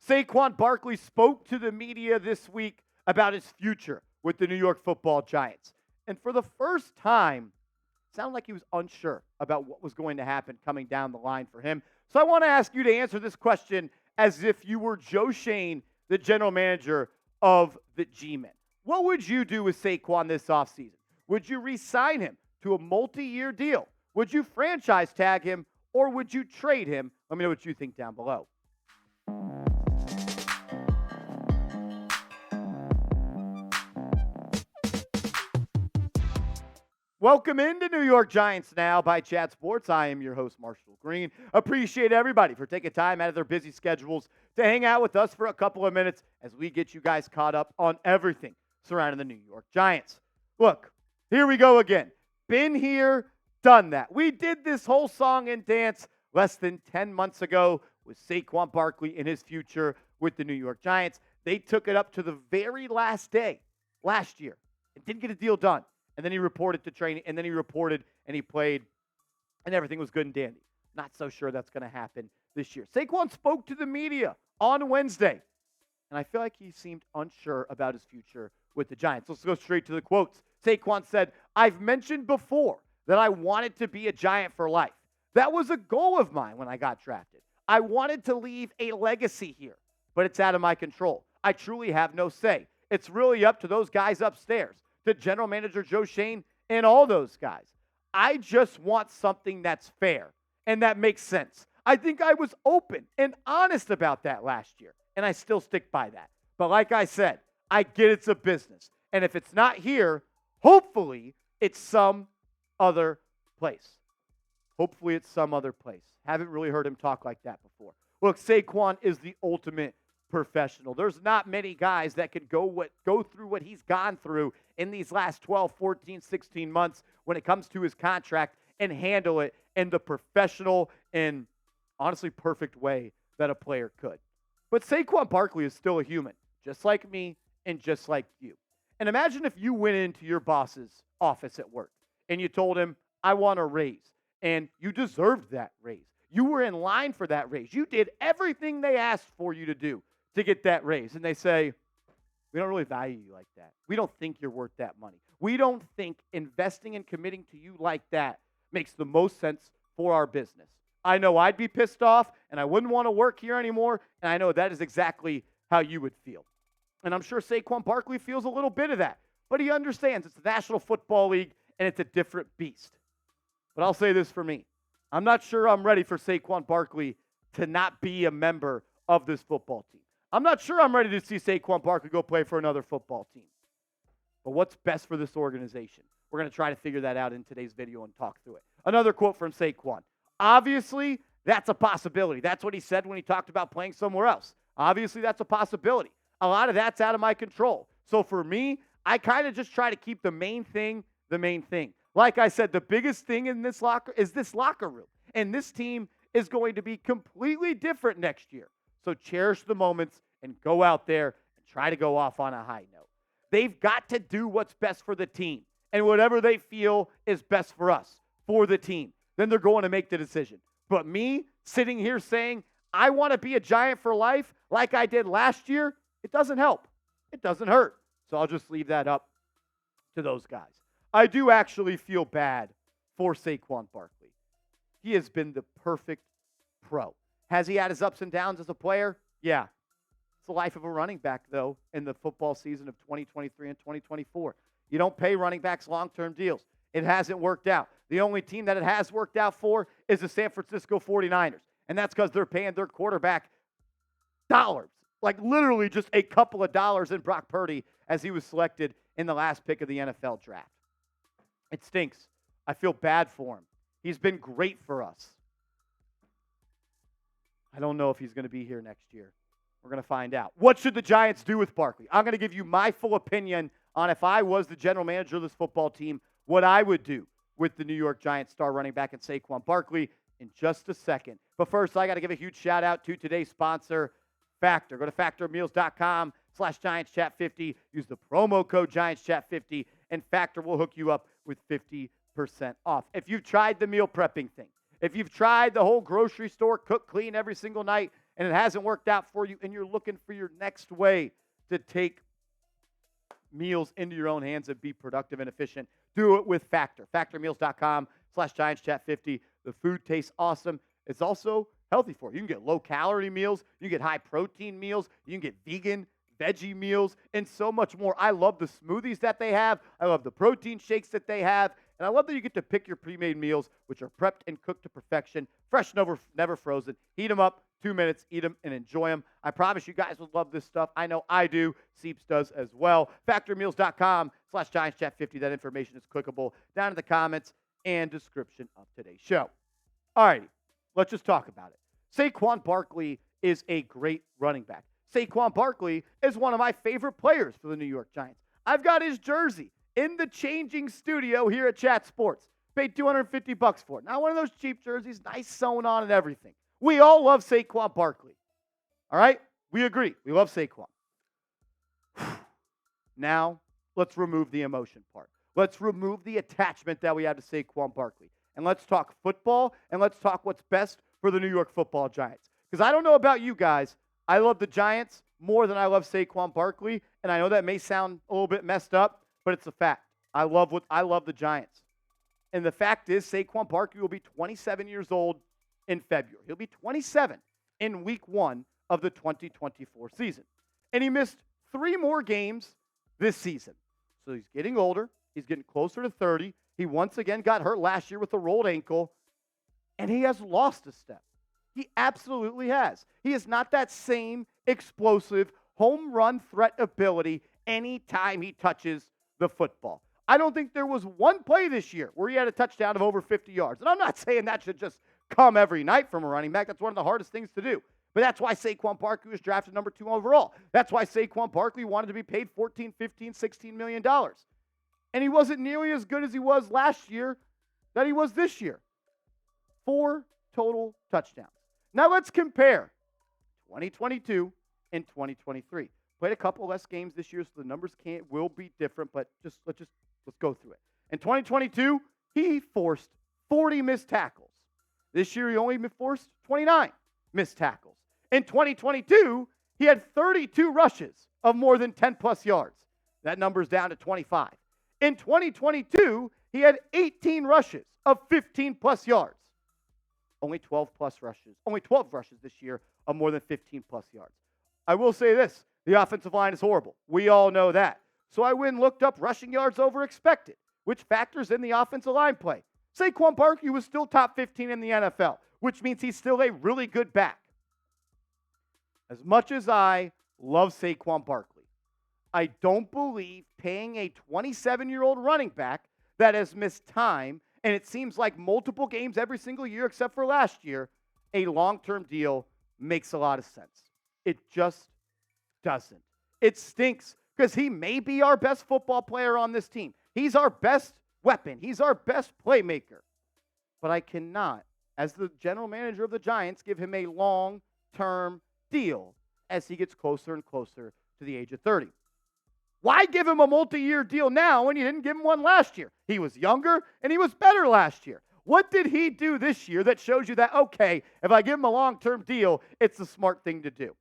Saquon Barkley spoke to the media this week about his future with the New York Football Giants. And for the first time, it sounded like he was unsure about what was going to happen coming down the line for him. So I want to ask you to answer this question as if you were Joe Schoen, the general manager of the G-Men. What would you do with Saquon this offseason? Would you re-sign him to a multi-year deal? Would you franchise tag him, or would you trade him? Let me know what you think down below. Welcome into New York Giants Now by Chat Sports. I am your host, Marshall Green. Appreciate everybody for taking time out of their busy schedules to hang out with us for a couple of minutes as we get you guys caught up on everything surrounding the New York Giants. Look, here we go again. Been here, done that. We did this whole song and dance less than 10 months ago with Saquon Barkley and his future with the New York Giants. They took it up to the very last day last year and didn't get a deal done. And then he reported to training, and then he reported and he played, and everything was good and dandy. Not so sure that's going to happen this year. Saquon spoke to the media on Wednesday, and I feel like he seemed unsure about his future with the Giants. Let's go straight to the quotes. Saquon said, "I've mentioned before that I wanted to be a Giant for life. That was a goal of mine when I got drafted. I wanted to leave a legacy here, but it's out of my control. I truly have no say. It's really up to those guys upstairs, to general manager Joe Schoen and all those guys. I just want something that's fair and that makes sense. I think I was open and honest about that last year, and I still stick by that. But like I said, I get it's a business. And if it's not here, hopefully it's some other place." Hopefully it's some other place. Haven't really heard him talk like that before. Look, Saquon is the ultimate professional. There's not many guys that could go through what he's gone through in these last 12, 14, 16 months when it comes to his contract and handle it in the professional and honestly perfect way that a player could. But Saquon Barkley is still a human, just like me and just like you. And imagine if you went into your boss's office at work and you told him, "I want a raise," and you deserved that raise. You were in line for that raise. You did everything they asked for you to do to get that raise. And they say, "We don't really value you like that. We don't think you're worth that money. We don't think investing and committing to you like that makes the most sense for our business." I know I'd be pissed off, and I wouldn't want to work here anymore, and I know that is exactly how you would feel. And I'm sure Saquon Barkley feels a little bit of that, but he understands it's the National Football League, and it's a different beast. But I'll say this for me. I'm not sure I'm ready for Saquon Barkley to not be a member of this football team. I'm not sure I'm ready to see Saquon Barkley go play for another football team. But what's best for this organization? We're going to try to figure that out in today's video and talk through it. Another quote from Saquon. Obviously, that's a possibility. That's what he said when he talked about playing somewhere else. Obviously, that's a possibility. A lot of that's out of my control. So for me, I kind of just try to keep the main thing the main thing. Like I said, the biggest thing in this locker room. And this team is going to be completely different next year. So cherish the moments and go out there and try to go off on a high note. They've got to do what's best for the team and whatever they feel is best for us, for the team. Then they're going to make the decision. But me sitting here saying, I want to be a Giant for life like I did last year, it doesn't help. It doesn't hurt. So I'll just leave that up to those guys. I do actually feel bad for Saquon Barkley. He has been the perfect pro. Has he had his ups and downs as a player? Yeah. It's the life of a running back, though, in the football season of 2023 and 2024. You don't pay running backs long-term deals. It hasn't worked out. The only team that it has worked out for is the San Francisco 49ers, and that's because they're paying their quarterback dollars, like literally just a couple of dollars in Brock Purdy as he was selected in the last pick of the NFL draft. It stinks. I feel bad for him. He's been great for us. I don't know if he's going to be here next year. We're going to find out. What should the Giants do with Barkley? I'm going to give you my full opinion on if I was the general manager of this football team, what I would do with the New York Giants star running back and Saquon Barkley in just a second. But first, I got to give a huge shout out to today's sponsor, Factor. Go to factormeals.com/GiantsChat50. Use the promo code GiantsChat50, and Factor will hook you up with 50% off. If you've tried the meal prepping thing, if you've tried the whole grocery store cook clean every single night and it hasn't worked out for you and you're looking for your next way to take meals into your own hands and be productive and efficient, do it with Factor. Factormeals.com/GiantsChat50. The food tastes awesome. It's also healthy for you. You can get low-calorie meals. You can get high-protein meals. You can get vegan, veggie meals, and so much more. I love the smoothies that they have. I love the protein shakes that they have. And I love that you get to pick your pre-made meals, which are prepped and cooked to perfection, fresh, never frozen. Heat them up, 2 minutes, eat them, and enjoy them. I promise you guys would love this stuff. I know I do. Seeps does as well. Factormeals.com/GiantsChat50. That information is clickable down in the comments and description of today's show. All righty, let's just talk about it. Saquon Barkley is a great running back. Saquon Barkley is one of my favorite players for the New York Giants. I've got his jersey in the changing studio here at Chat Sports. Paid $250 for it. Not one of those cheap jerseys, nice sewn on and everything. We all love Saquon Barkley. All right? We agree. We love Saquon. Now, let's remove the emotion part. Let's remove the attachment that we have to Saquon Barkley. And let's talk football, and let's talk what's best for the New York Football Giants. Because I don't know about you guys, I love the Giants more than I love Saquon Barkley, and I know that may sound a little bit messed up, but it's a fact. I love the Giants. And the fact is, Saquon Barkley will be 27 years old in February. He'll be 27 in week 1 of the 2024 season. And he missed 3 more games this season. So he's getting older. He's getting closer to 30. He once again got hurt last year with a rolled ankle, and he has lost a step. He absolutely has. He is not that same explosive home run threat ability anytime he touches the football. I don't think there was one play this year where he had a touchdown of over 50 yards. And I'm not saying that should just come every night from a running back. That's one of the hardest things to do. But that's why Saquon Barkley was drafted number 2 overall. That's why Saquon Barkley wanted to be paid $14, $15, $16 million. And he wasn't nearly as good as he was last year that he was this year. 4 total touchdowns. Now let's compare 2022 and 2023. Played a couple less games this year, so the numbers will be different, but let's go through it. In 2022, he forced 40 missed tackles. This year, he only forced 29 missed tackles. In 2022, he had 32 rushes of more than 10-plus yards. That number's down to 25. In 2022, he had 18 rushes of 15-plus yards. Only 12 rushes this year of more than 15-plus yards. I will say this. The offensive line is horrible. We all know that. So I went and looked up rushing yards over expected, which factors in the offensive line play. Saquon Barkley was still top 15 in the NFL, which means he's still a really good back. As much as I love Saquon Barkley, I don't believe paying a 27-year-old running back that has missed time, and it seems like multiple games every single year except for last year, a long-term deal makes a lot of sense. It just doesn't. It stinks because he may be our best football player on this team. He's our best weapon. He's our best playmaker. But I cannot, as the general manager of the Giants, give him a long-term deal as he gets closer and closer to the age of 30. Why give him a multi-year deal now when you didn't give him one last year? He was younger and he was better last year. What did he do this year that shows you that, okay, if I give him a long-term deal, it's the smart thing to do?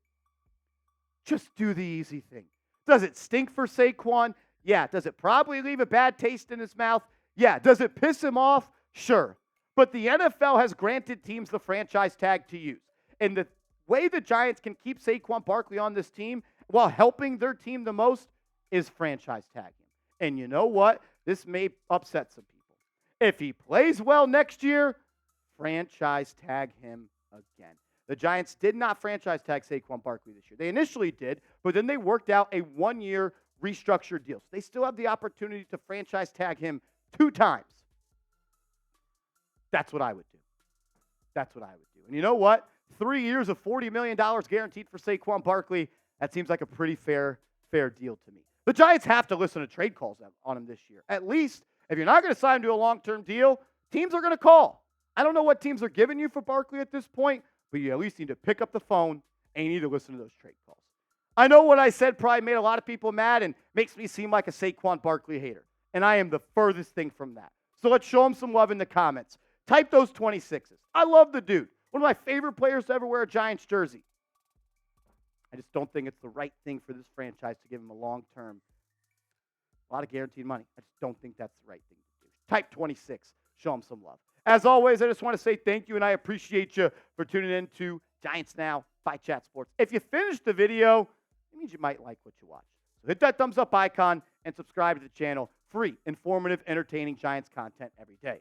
Just do the easy thing. Does it stink for Saquon? Yeah. Does it probably leave a bad taste in his mouth? Yeah. Does it piss him off? Sure. But the NFL has granted teams the franchise tag to use. And the way the Giants can keep Saquon Barkley on this team while helping their team the most is franchise tag him. And you know what? This may upset some people. If he plays well next year, franchise tag him again. The Giants did not franchise tag Saquon Barkley this year. They initially did, but then they worked out a 1-year restructured deal. So they still have the opportunity to franchise tag him 2 times. That's what I would do. That's what I would do. And you know what? 3 years of $40 million guaranteed for Saquon Barkley, that seems like a pretty fair deal to me. The Giants have to listen to trade calls on him this year. At least, if you're not going to sign him to a long-term deal, teams are going to call. I don't know what teams are giving you for Barkley at this point, but you at least need to pick up the phone and you need to listen to those trade calls. I know what I said probably made a lot of people mad and makes me seem like a Saquon Barkley hater, and I am the furthest thing from that. So let's show him some love in the comments. Type those 26s. I love the dude. One of my favorite players to ever wear a Giants jersey. I just don't think it's the right thing for this franchise to give him a long-term, a lot of guaranteed money. I just don't think that's the right thing to do. Type 26. Show him some love. As always, I just want to say thank you, and I appreciate you for tuning in to Giants Now by Chat Sports. If you finished the video, it means you might like what you watched. So hit that thumbs up icon and subscribe to the channel. Free, informative, entertaining Giants content every day.